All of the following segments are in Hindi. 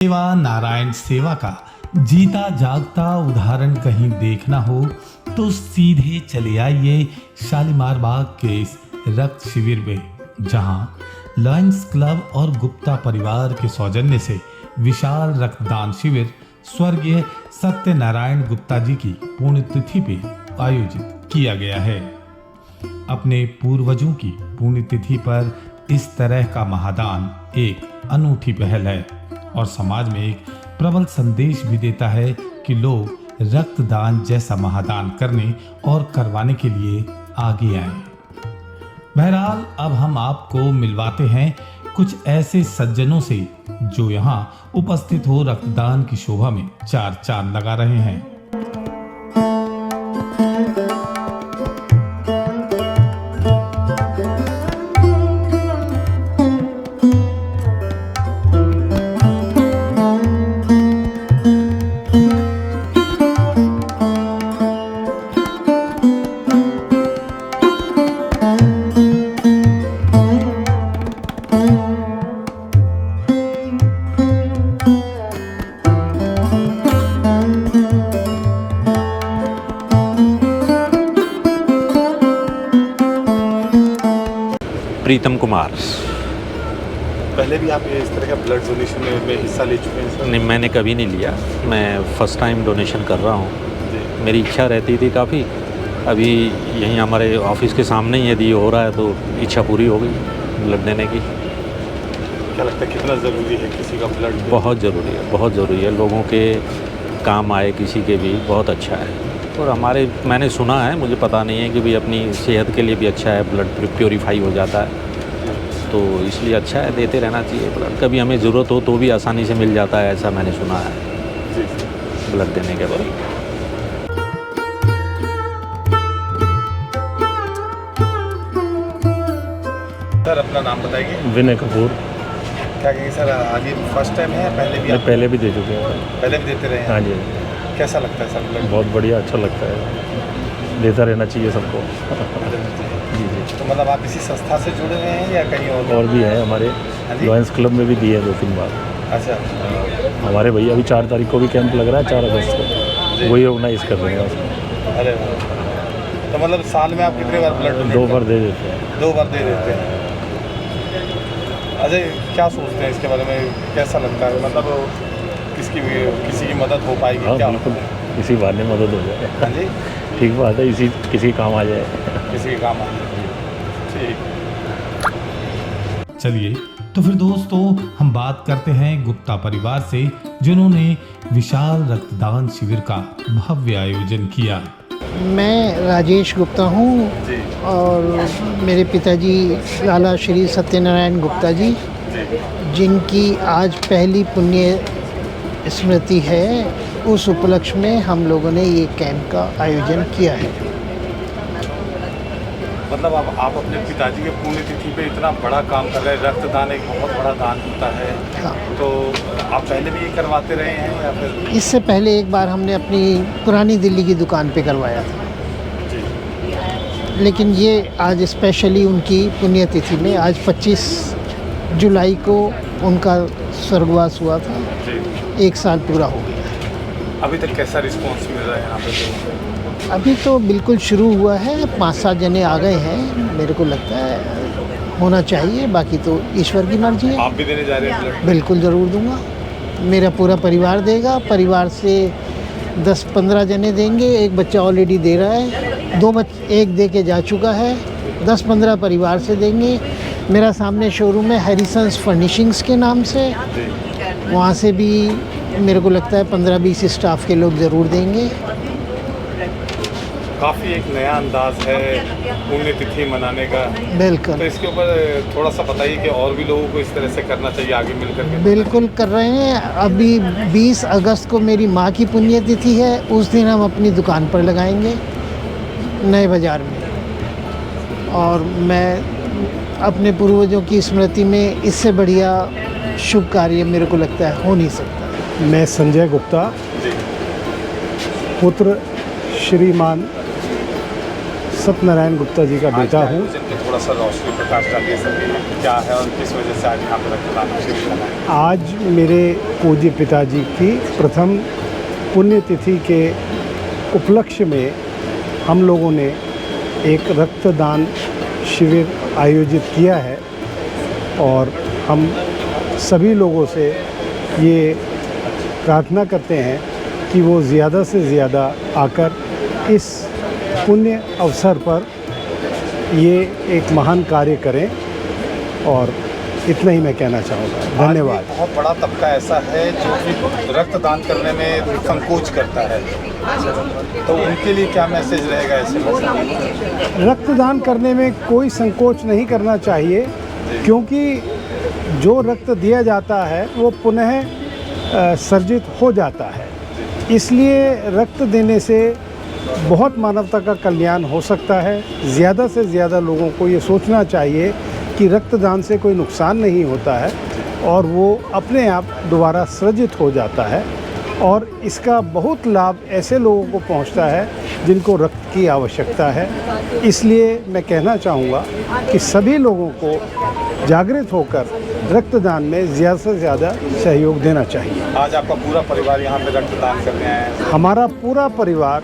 सेवा नारायण सेवा का जीता जागता उदाहरण कहीं देखना हो तो सीधे चले आइए शालीमार बाग के इस रक्त शिविर में, जहां लायंस क्लब और गुप्ता परिवार के सौजन्य से विशाल रक्तदान शिविर स्वर्गीय सत्यनारायण गुप्ता जी की पुण्यतिथि पे आयोजित किया गया है। अपने पूर्वजों की पुण्यतिथि पर इस तरह का महादान एक अनूठी पहल है और समाज में एक प्रबल संदेश भी देता है कि लोग रक्तदान जैसा महादान करने और करवाने के लिए आगे आएं। बहरहाल अब हम आपको मिलवाते हैं कुछ ऐसे सज्जनों से जो यहाँ उपस्थित हो रक्तदान की शोभा में चार चांद लगा रहे हैं। प्रीतम कुमार। पहले भी आप इस तरह का ब्लड डोनेशन में हिस्सा ले चुके हैं सर? नहीं, मैंने कभी नहीं लिया। मैं फर्स्ट टाइम डोनेशन कर रहा हूँ। मेरी इच्छा रहती थी काफ़ी। अभी यहीं हमारे ऑफिस के सामने ही यदि हो रहा है तो इच्छा पूरी हो गई ब्लड देने की। क्या लगता है कितना ज़रूरी है किसी का ब्लड? बहुत ज़रूरी है, बहुत ज़रूरी है। लोगों के काम आए किसी के भी, बहुत अच्छा है। और मैंने सुना है, मुझे पता नहीं है कि भाई अपनी सेहत के लिए भी अच्छा है, ब्लड प्योरीफाई हो जाता है, तो इसलिए अच्छा है, देते रहना चाहिए ब्लड। कभी हमें ज़रूरत हो तो भी आसानी से मिल जाता है, ऐसा मैंने सुना है ब्लड देने के बाद। सर अपना नाम बताइए। विनय कपूर। क्या कहेंगे सर, आज ये फर्स्ट टाइम है पहले भी? पहले भी दे चुके हैं। पहले भी देते रहे हैं? हाँ जी। कैसा लगता है सर ब्लड? बहुत बढ़िया, अच्छा लगता है, देता रहना चाहिए सबको। जी जी। तो मतलब आप इसी संस्था से जुड़े हुए हैं या कहीं और भी हैं हमारे लायंस क्लब में भी दिए 2-3 बार। अच्छा। हमारे भैया अभी 4 तारीख को भी कैंप लग रहा है, 4 अगस्त को, वही ऑर्गेनाइज कर रहे हैं उसमें। अरे तो मतलब साल में आप कितने बार ब्लड? 2 बार दे देते हैं। 2 बार दे देते हैं। अजय क्या सोचते हैं इसके बारे में, कैसा लगता है? मतलब किसी की मदद हो पाएगी? हाँ क्या बिल्कुल, इसी बहाने मदद हो जाए। हाँ जी, ठीक बात है, किसी काम आ जाए। किसी के काम आ जाए। ठीक। चलिए तो फिर दोस्तों हम बात करते हैं गुप्ता परिवार से, जिन्होंने विशाल रक्तदान शिविर का भव्य आयोजन किया। मैं राजेश गुप्ता हूँ और मेरे पिताजी लाला श्री सत्यनारायण गुप्ता जी, जिनकी आज पहली पुण्य स्मृति है, उस उपलक्ष्य में हम लोगों ने ये कैंप का आयोजन किया है। मतलब आप अपने पिताजी के पुण्यतिथि पे इतना बड़ा काम कर रहे हैं। रक्तदान एक बहुत बड़ा दान होता है। हाँ। तो आप पहले भी ये करवाते रहे हैं या फिर? इससे पहले एक बार हमने अपनी पुरानी दिल्ली की दुकान पे करवाया था जी। लेकिन ये आज स्पेशली उनकी पुण्यतिथि में, आज 25 जुलाई को उनका स्वर्गवास हुआ था। जी। 1 साल पूरा हो गया। अभी तक कैसा रिस्पॉन्स मिल रहा है यहाँ पे? अभी तो बिल्कुल शुरू हुआ है, 5-7 जने आ गए हैं, मेरे को लगता है होना चाहिए, बाकी तो ईश्वर की मर्जी है। आप भी देने जा रहे हैं ब्लड? बिल्कुल ज़रूर दूंगा, मेरा पूरा परिवार देगा। परिवार से 10-15 जने देंगे, एक बच्चा ऑलरेडी दे रहा है, 2 बच्चे एक दे के जा चुका है, 10-15 परिवार से देंगे। मेरा सामने शोरूम है हैरिसन्स फर्निशिंग्स के नाम से, वहाँ से भी मेरे को लगता है 15-20 स्टाफ के लोग ज़रूर देंगे। काफ़ी एक नया अंदाज है पुण्यतिथि मनाने का। बिल्कुल। तो इसके ऊपर थोड़ा सा बताइए कि और भी लोगों को इस तरह से करना चाहिए आगे मिल करके? बिल्कुल कर रहे हैं। अभी 20 अगस्त को मेरी माँ की पुण्यतिथि है, उस दिन हम अपनी दुकान पर लगाएंगे नए बाज़ार में, और मैं अपने पूर्वजों की स्मृति में इससे बढ़िया शुभ कार्य मेरे को लगता है हो नहीं सकता। मैं संजय गुप्ता, पुत्र श्रीमान सत्यनारायण गुप्ता जी का बेटा हूँ। सा रोशनी प्रकाश डालिए सभी क्या है और किस वजह से आज यहाँ पर रक्तदान शिविर लगाया। आज मेरे पूज्य पिताजी की प्रथम पुण्यतिथि के उपलक्ष्य में हम लोगों ने एक रक्तदान शिविर आयोजित किया है और हम सभी लोगों से ये प्रार्थना करते हैं कि वो ज़्यादा से ज़्यादा आकर इस पुण्य अवसर पर ये एक महान कार्य करें और इतना ही मैं कहना चाहूँगा। धन्यवाद। बहुत बड़ा तबका ऐसा है जो कि रक्तदान करने में संकोच करता है, तो उनके लिए क्या मैसेज रहेगा ऐसे में? रक्तदान करने में कोई संकोच नहीं करना चाहिए, क्योंकि जो रक्त दिया जाता है वो पुनः सर्जित हो जाता है। इसलिए रक्त देने से बहुत मानवता का कल्याण हो सकता है। ज़्यादा से ज़्यादा लोगों को ये सोचना चाहिए कि रक्तदान से कोई नुकसान नहीं होता है और वो अपने आप दोबारा सृजित हो जाता है और इसका बहुत लाभ ऐसे लोगों को पहुंचता है जिनको रक्त की आवश्यकता है। इसलिए मैं कहना चाहूँगा कि सभी लोगों को जागृत होकर रक्तदान में ज़्यादा से ज़्यादा सहयोग देना चाहिए। आज आपका पूरा परिवार यहाँ पे रक्तदान करने आया है? हमारा पूरा परिवार,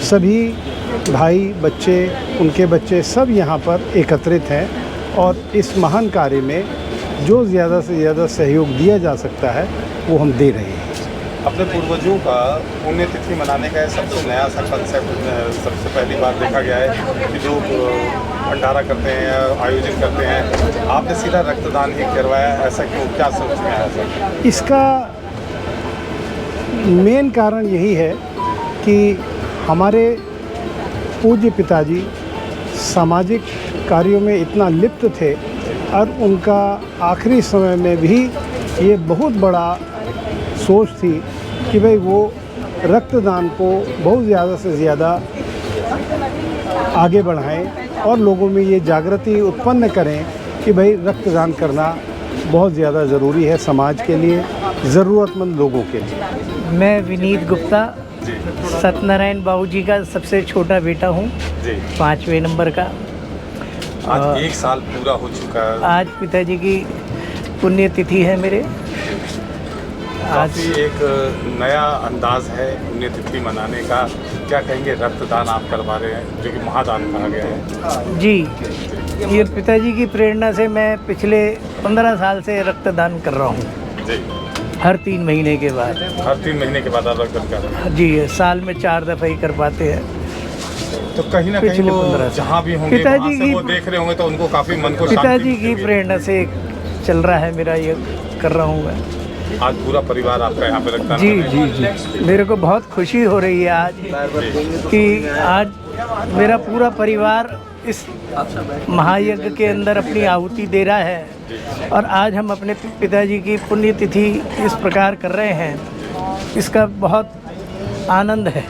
सभी भाई बच्चे, उनके बच्चे सब यहाँ पर एकत्रित हैं और इस महान कार्य में जो ज़्यादा से ज़्यादा सहयोग दिया जा सकता है वो हम दे रहे हैं। अपने पूर्वजों का पुण्यतिथि मनाने का सबसे नया सा कंसेप्ट सबसे पहली बार देखा गया है कि जो भंडारा करते हैं, आयोजन करते हैं, आपने सीधा रक्तदान ही करवाया, ऐसा क्यों, क्या सोच में आया सर? इसका मेन कारण यही है कि हमारे पूज्य पिताजी सामाजिक कार्यों में इतना लिप्त थे और उनका आखिरी समय में भी ये बहुत बड़ा सोच थी कि भाई वो रक्तदान को बहुत ज़्यादा से ज़्यादा आगे बढ़ाएं और लोगों में ये जागृति उत्पन्न करें कि भाई रक्तदान करना बहुत ज़्यादा ज़रूरी है समाज के लिए, ज़रूरतमंद लोगों के लिए। मैं विनीत गुप्ता, सत्यनारायण बाबूजी का सबसे छोटा बेटा हूँ, 5वें नंबर का। आज 1 साल पूरा हो चुका है। आज पिताजी की पुण्यतिथि है मेरे। काफ़ी एक नया अंदाज है पुण्यतिथि मनाने का, क्या कहेंगे? रक्तदान आप करवा रहे हैं जो कि महादान कहा गया है। जी, ये पिताजी की प्रेरणा से मैं पिछले 15 साल से रक्तदान कर रहा हूँ। जी, हर 3 महीने के बाद। हर 3 महीने के बाद आप रक्तदान कर रहे हैं? जी, साल में 4 दफ़ा ही कर पाते हैं। तो कहीं ना कहीं वो जहाँ भी होंगे वहाँ से वो देख रहे होंगे तो उनको काफ़ी मन को पिताजी की प्रेरणा से चल रहा है मेरा, ये कर रहा हूँ मैं। आज पूरा परिवार आपका यहाँ पे रक्तदान जी जी जी, मेरे को बहुत खुशी हो रही है आज कि आज मेरा पूरा परिवार इस महायज्ञ के अंदर अपनी आहुति दे रहा है और आज हम अपने पिताजी की पुण्यतिथि इस प्रकार कर रहे हैं। इसका बहुत आनंद है।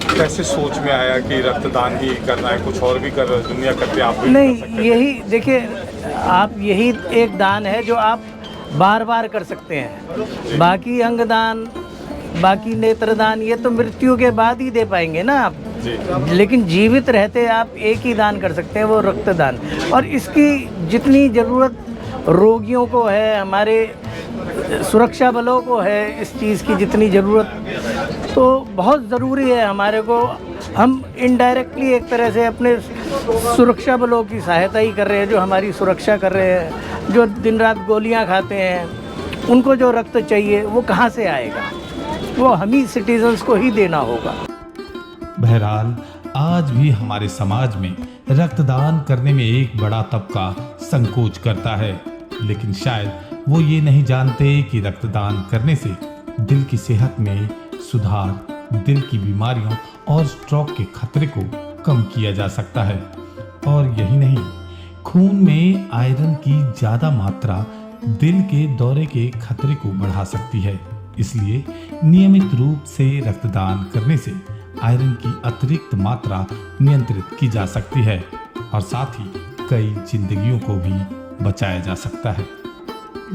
कैसे सोच में आया कि रक्तदान ही करना है, कुछ और भी कर दुनिया करते आप भी नहीं, कर सकते हैं? यही देखिए, आप यही एक दान है जो आप बार बार कर सकते हैं। बाकी अंगदान, बाकी नेत्रदान ये तो मृत्यु के बाद ही दे पाएंगे ना आप, लेकिन जीवित रहते आप एक ही दान कर सकते हैं, वो रक्तदान। और इसकी जितनी ज़रूरत रोगियों को है, हमारे सुरक्षा बलों को है, इस चीज़ की जितनी ज़रूरत, तो बहुत ज़रूरी है हमारे को। हम इनडायरेक्टली एक तरह से अपने सुरक्षा बलों की सहायता ही कर रहे हैं, जो हमारी सुरक्षा कर रहे हैं, जो दिन रात गोलियां खाते हैं, उनको जो रक्त चाहिए वो कहाँ से आएगा? वो हम ही सिटीजन्स को ही देना होगा। बहरहाल आज भी हमारे समाज में रक्तदान करने में एक बड़ा तबका संकोच करता है, लेकिन शायद वो ये नहीं जानते कि रक्तदान करने से दिल की सेहत में सुधार, दिल की बीमारियों और स्ट्रोक के खतरे को कम किया जा सकता है। और यही नहीं, खून में आयरन की ज़्यादा मात्रा दिल के दौरे के खतरे को बढ़ा सकती है। इसलिए नियमित रूप से रक्तदान करने से आयरन की अतिरिक्त मात्रा नियंत्रित की जा सकती है और साथ ही कई जिंदगियों को भी बचाया जा सकता है।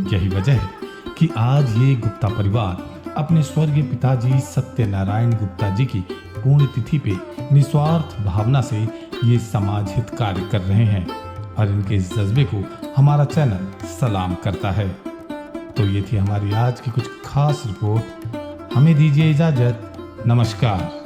यही वजह है कि आज ये गुप्ता परिवार अपने स्वर्गीय पिताजी सत्यनारायण गुप्ता जी की पुण्यतिथि पे निस्वार्थ भावना से ये समाज हित कार्य कर रहे हैं और इनके इस जज्बे को हमारा चैनल सलाम करता है। तो ये थी हमारी आज की कुछ खास रिपोर्ट। हमें दीजिए इजाजत। नमस्कार।